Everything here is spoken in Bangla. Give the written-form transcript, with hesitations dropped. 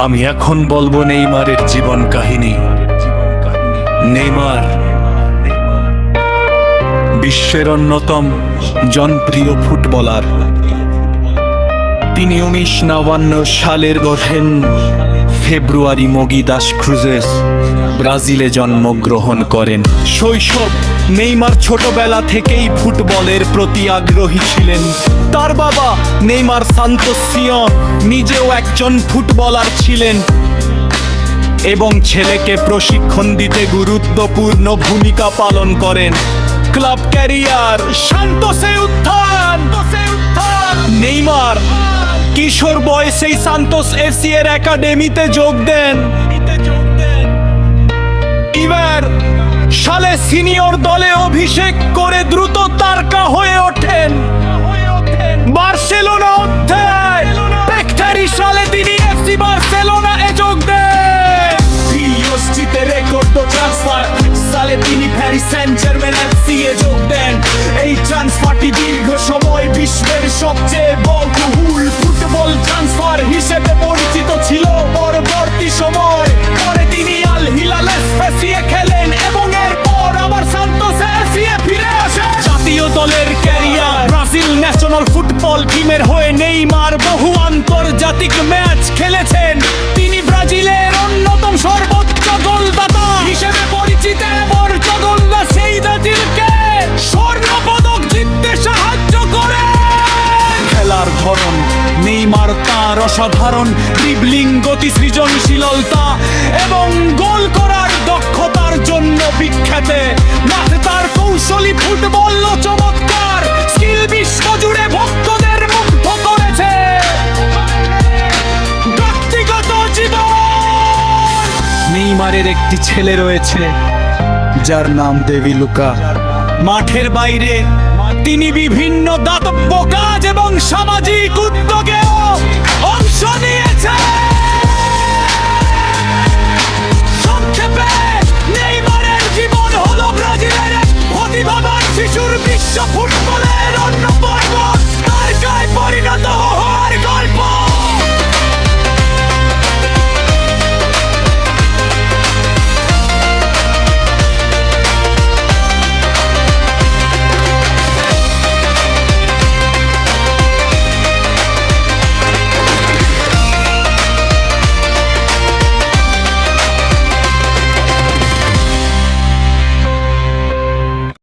আমি এখন বলবো নেইমারের জীবন কাহিনী। নেইমার বিশ্বের অন্যতম জনপ্রিয় ফুটবলার। তিনি 1959 সালের ফেব্রুয়ারি মগিদাস ক্রুজেস ব্রাজিলে জন্মগ্রহণ করেন। শৈশব নেইমার ছোটবেলা থেকেই ফুটবলের প্রতি আগ্রহী ছিলেন। তার বাবা নেইমার সান্তোস নিজেও একজন ফুটবলার ছিলেন এবং ছেলেকে প্রশিক্ষণ দিতে গুরুত্বপূর্ণ ভূমিকা পালন করেন। ক্লাব ক্যারিয়ার সান্তোসে উত্থান। নেইমার কিশোর বয়সেই সান্তোস এফসি এর একাডেমিতে যোগ দেন। এবার সালে সিনিয়র দলে অভিষেক করে দ্রুত তারকা হয়ে ওঠেন। বার্সেলোনা অধ্যায় 41 সালে তিনি এফসি বার্সেলোনা এ যোগ দেন। পিএসজিতে রেকর্ড ট্রান্সফার সালে তিনি প্যারিস সেন্ট জার্মেন এফসি এ যোগ দেন। এই ট্রান্সফারটি দীর্ঘ সময় বিশ্বের সবচেয়ে ব্যয়বহুল ফুটবল ট্রান্সফার হিসেবে পরিচিত ছিল। পরবর্তী সময় পরে তিনি আল হিলাল এফসি এ খেলেন এবং এরপর আবার সান্তোস এফসি এ ফিরে আসেন। জাতীয় দলের ক্যারিয়ার ব্রাজিল ন্যাশনাল ফুটবল টিমের হয়ে নেইমার বহু আন্তর্জাতিক ম্যাচ খেলেছেন। তিনি ব্রাজিলের অন্যতম সর্বোচ্চ গোলদাতা হিসেবে পরিচিত। পর্তুগাল সেই ব্রাজিলকে স্বর্ণ পদক জিততে সাহায্য করে। খেলার ধরন নেইমার তার অসাধারণ ড্রিবলিং, গতি, সৃজনশীলতা এবং গোল করার দক্ষতার জন্য বিখ্যাত। মাঠে তার কৌশলী ফুটবল ও চমৎকার স্কিল বিশ্বজুড়ে ভক্তদের মুগ্ধ করেছে। ব্যক্তিগত জীবন নেইমারের একটি ছেলে রয়েছে যার নাম দেবী লুকা। মাঠের বাইরে তিনি বিভিন্ন দাতব্য কাজ এবং সামাজিক উদ্যোগেও অংশ নিয়েছেন। সংক্ষেপে নেইমারের জীবন হলো ব্রাজিলের এক প্রতিভাবান শিশুর বিশ্ব ফুটবল